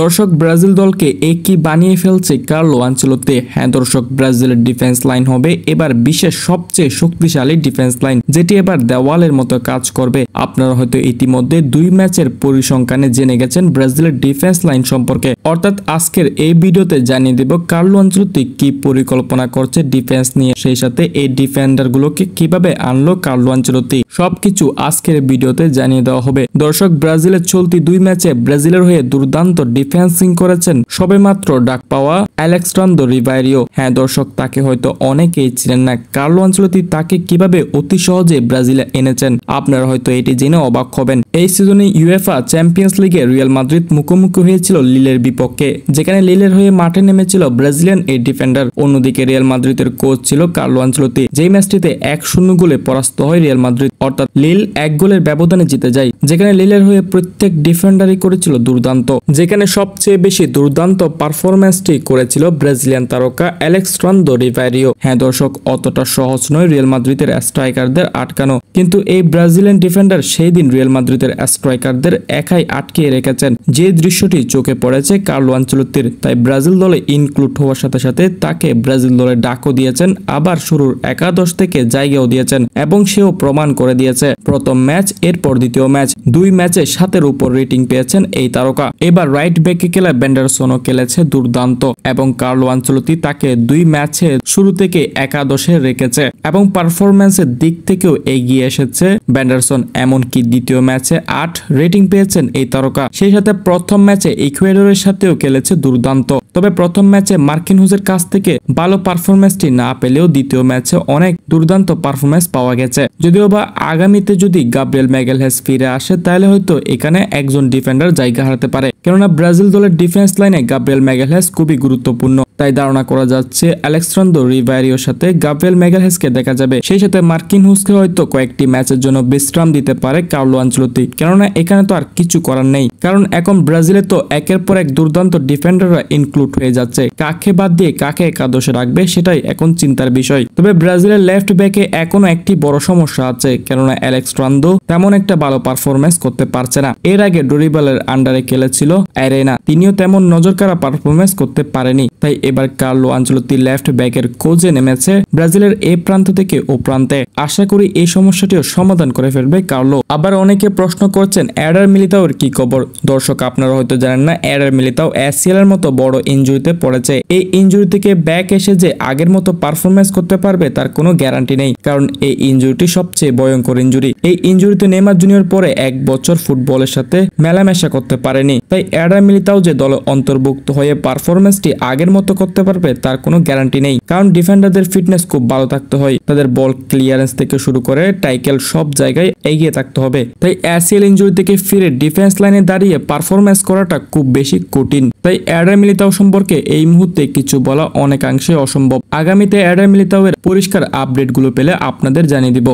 দর্শক ব্রাজিল দলকে একই বানিয়ে ফেলছে কার্লো আনচেলত্তি। হ্যাঁ দর্শক, ব্রাজিলের ডিফেন্স লাইন হবে এবার বিশ্বের সবচেয়ে শক্তিশালী ডিফেন্স লাইন, যেটি এবার দেওয়ালের মতো কাজ করবে। আপনারা হয়তো ইতিমধ্যে 2 ম্যাচের পরিসংখ্যানে জেনে গেছেন ব্রাজিলের ডিফেন্স লাইন সম্পর্কে। অর্থাৎ আজকের এই ভিডিওতে জানিয়ে দেব কার্লো আনচেলত্তি কি পরিকল্পনা করছে ডিফেন্স নিয়ে, সেই সাথে এই ডিফেন্ডার গুলোকে কিভাবে আনলো কার্লো আনচেলত্তি, সবকিছু আজকের ভিডিওতে জানিয়ে দেওয়া হবে। দর্শক, ব্রাজিলের চলতি 2 ম্যাচে ব্রাজিলের হয়ে দুর্দান্ত ডিফেন্সিং করেছেন সবেমাত্র ডাক পাওয়া আলেক্সান্দ্রো রিভাইরিও। হ্যাঁ দর্শক, তাকে হয়তো অনেকেই চিনেন না। কার্লো আনচেলত্তি তাকে কিভাবে অতি সহজে ব্রাজিলে এনেছেন, আপনারা হয়তো এটি জেনে অবাক হবেন। এই সিজনে ইউএফা চ্যাম্পিয়ন্স লিগে রিয়াল মাদ্রিদ মুখোমুখি হয়েছিল লিলের বিপক্ষে, যেখানে লিলের হয়ে মাঠে নেমেছিল ব্রাজিলিয়ান এই ডিফেন্ডার। অন্যদিকে রিয়াল মাদ্রিদের কোচ ছিল কার্লো আনচেলত্তি। যেই ম্যাচটিতে 1-0 গোলে পরাস্ত হয় রিয়াল মাদ্রিদ, অর্থাৎ লিল 1 গোলের ব্যবধানে জিতে যায়, যেখানে লিলের হয়ে প্রত্যেক ডিফেন্ডারই করেছিল দুর্দান্ত। যেখানে সবচেয়ে বেশি দুর্দান্ত পারফরম্যান্সটি করেছিল ব্রাজিলিয়ান তারকা আলেক্সান্দ্রো রিভাইরিও। হ্যাঁ দর্শক, অতটা সহজ নয় রিয়াল মাদ্রিদের স্ট্রাইকারদের আটকানো, কিন্তু এই ব্রাজিলিয়ান ডিফেন্ডার সেই দিন রিয়াল মাদ্রিদের স্ট্রাইকারদের একাই আটকে রেখেছেন, যে দৃশ্যটি চোখে পড়েছে কার্লো আনচেলত্তির। তাই ব্রাজিল দলে ইনক্লুড হওয়ার সাথে সাথে তাকে ব্রাজিল দলে ডাকও দিয়েছেন, আবার শুরুর একাদশ থেকে জায়গাও দিয়েছেন, এবং সেও প্রমাণ করে দিয়েছে। প্রথম ম্যাচ, এরপর দ্বিতীয় ম্যাচ, 2 ম্যাচে 7-এর উপর রেটিং পেয়েছেন এই তারকা। এবার রাইট ব্যাকে খেলা বেন্ডারসনও খেলেছে দুর্দান্ত, এবং কার্লো আনচেলত্তি তাকে 2 ম্যাচে শুরু থেকে একাদশে রেখেছে, এবং পারফরম্যান্সের দিক থেকেও এগিয়ে এসেছে বেন্ডারসন। এমনকি দ্বিতীয় ম্যাচে 8 রেটিং পেয়েছেন এই তারকা। সেই সাথে প্রথম ম্যাচে ইকুয়েডরের সাথেও খেলেছে দুর্দান্ত। তবে প্রথম ম্যাচে মার্কিনহুজের কাছ থেকে ভালো পারফরম্যান্সটি না পেলেও দ্বিতীয় ম্যাচে অনেক দুর্দান্ত পারফরম্যান্স পাওয়া গেছে। যদিও বা আগামীতে যদি গাব্রিয়েল ম্যাগালহেস ফিরে আসে, তাহলে হয়তো এখানে একজন ডিফেন্ডার জায়গা হারাতে পারে, কেননা ব্রাজিল দলের ডিফেন্স লাইনে গাব্রিয়েল ম্যাগালহেস খুবই গুরুত্বপূর্ণ। তাই ধারণা করা যাচ্ছে আলেক্সান্দ্রো রিভাইরিওর সাথে গাব্রিয়েল ম্যাগালহেসকে দেখা যাবে। সেই সাথে মার্কিনহুজকে হয়তো কয়েকটি ম্যাচের জন্য বিশ্রাম দিতে পারে কার্লো আনচেলত্তি, কেননা এখানে তো আর কিছু করার নেই, কারণ এখন ব্রাজিলে তো একের পর এক দুর্দান্ত ডিফেন্ডাররা ইনক্লুড হয়ে যাচ্ছে। কাকে বাদ দিয়ে কাকে একাদশে রাখবে সেটাই এখন চিন্তার বিষয়। তবে ব্রাজিলের লেফট ব্যাকে এখনো একটি বড় সমস্যা আছে, কেননা আলেক্সান্দ্রো তেমন একটা ভালো পারফরম্যান্স করতে পারছে না। এর আগে ডরিবালের আন্ডারে খেলেছিল অ্যারেনা, তিনিও তেমন নজরকাড়া পারফরম্যান্স করতে পারেনি। তাই এবার কার্লো আনচেলত্তি লেফট ব্যাকের খোঁজে নেমেছে ব্রাজিলের এ প্রান্ত থেকে ও প্রান্তে। আশা করি এই সমস্যাটিও সমাধান করে ফেলবে কার্লো। আবার অনেকে প্রশ্ন করছেন এডার মিলিতাওর কি খবর। দর্শক, আপনারা হয়তো জানেন না, এডার মিলিতাও ACL এর মতো বড় ইনজুরিতে পড়েছে। এই ইনজুরি থেকে ব্যাক এসে যে আগের মতো পারফরম্যান্স করতে পারবে তার কোনো গ্যারান্টি নেই, কারণ এই ইনজুরিটি সবচেয়ে ভয়ঙ্কর ইনজুরি। এই ইনজুরিতে নেইমার জুনিয়র পরে 1 বছর ফুটবলের সাথে মেলামেশা করতে পারেনি। তাই এডার মিলিতাও যে দলে অন্তর্ভুক্ত হয়ে পারফরম্যান্সটি আগের মতো করতে পারবে তার কোনো গ্যারান্টি নেই, কারণ ডিফেন্ডারদের ফিটনেস খুব ভালো থাকতে হয়, তাদের বল ক্লিয়ারেন্স থেকে শুরু করে টাইকেল সব জায়গায় এগিয়ে থাকতে হবে। তাই ACL ইনজুরি থেকে ফিরে ডিফেন্স লাইনে দাঁড়িয়ে পারফরম্যান্স করাটা খুব বেশি কঠিন। তাই এডার মিলিতাও সম্পর্কে এই মুহূর্তে কিছু বলা অনেকাংশে অসম্ভব। আগামীতে এডার মিলিতাওয়ের পরিষ্কার আপডেটগুলো পেলে আপনাদের জানিয়ে দিব।